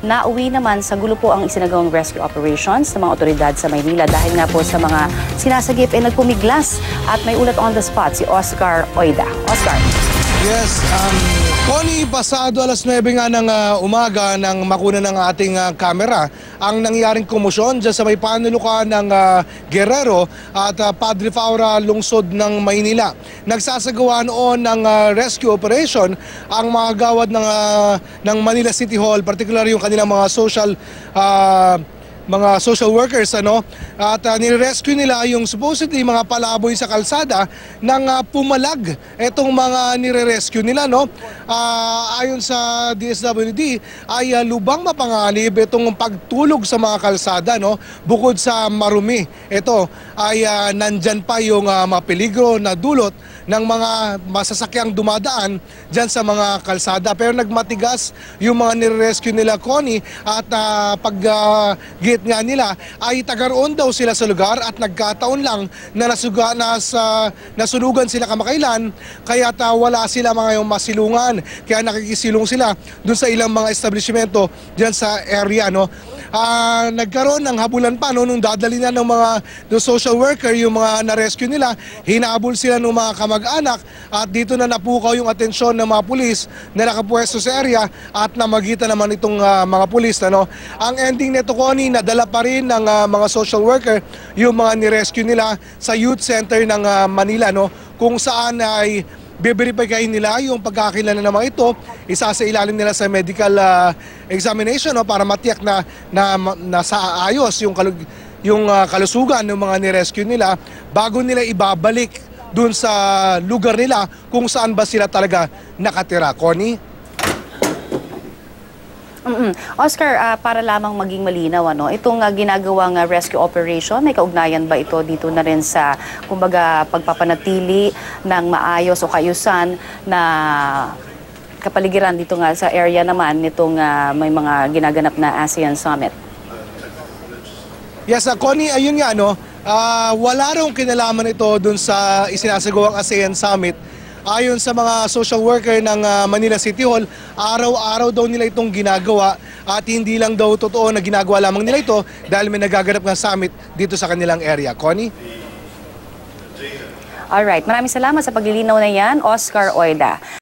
Nauwi naman sa gulo po ang isinagawang rescue operations ng mga otoridad sa Maynila dahil nga po sa mga sinasagip nagpumiglas at may ulat on the spot si Oscar Oida. Oscar. Yes, Connie, pasado alas 9 nga ng umaga nang makuna ng ating kamera ang nangyaring komosyon dyan sa may panulukan ng Guerrero at Padre Faura lungsod ng Maynila. Nagsasagawa noon ng rescue operation ang mga gawad ng Manila City Hall, particularly yung kanilang mga social workers at nirescue nila yung supposedly mga palaboy sa kalsada nang pumalag itong mga nire-rescue nila ayon sa DSWD ay lubang mapanganib itong pagtulog sa mga kalsada bukod sa marumi. Ito ay nandyan pa yung mga peligro na dulot ng mga masasakyang dumadaan dyan sa mga kalsada, pero nagmatigas yung mga nire-rescue nila, Connie, at nga nila ay taga-roon daw sila sa lugar at nagkataon lang na nasunugan sila kamakailan kaya wala sila mga masilungan, kaya nakikisilong sila dun sa ilang mga establishmento dyan sa area. Nagkaroon ng habulan pa nung dadali na ng mga social worker yung mga na-rescue nila, hinabol sila ng mga kamag-anak at dito na napukaw yung atensyon ng mga pulis na nakapwesto sa area at namagitan naman itong mga pulis. Ang ending nito, Connie, nadala pa rin ng mga social worker yung mga ni-rescue nila sa youth center ng Manila, kung saan ay biberipikahin nila yung pagkakilala ng mga ito, isasailalim nila sa medical examination para matiyak na sa ayos yung kalusugan ng mga ni-rescue nila bago nila ibabalik dun sa lugar nila kung saan ba sila talaga nakatira. Connie? Oscar, para lamang maging malinaw, itong ginagawang rescue operation, may kaugnayan ba ito dito na rin sa, kumbaga, pagpapanatili ng maayos o kaayusan na kapaligiran dito nga sa area naman nitong may mga ginaganap na ASEAN Summit? Yes, Connie, ayun nga, wala rong kinalaman ito dun sa isinasagawang ASEAN Summit. Ayon sa mga social worker ng Manila City Hall, araw-araw daw nila itong ginagawa at hindi lang daw totoo na ginagawa lamang nila ito dahil may nagaganap ng summit dito sa kanilang area. Connie? Alright, maraming salamat sa paglilinaw na yan, Oscar Oida.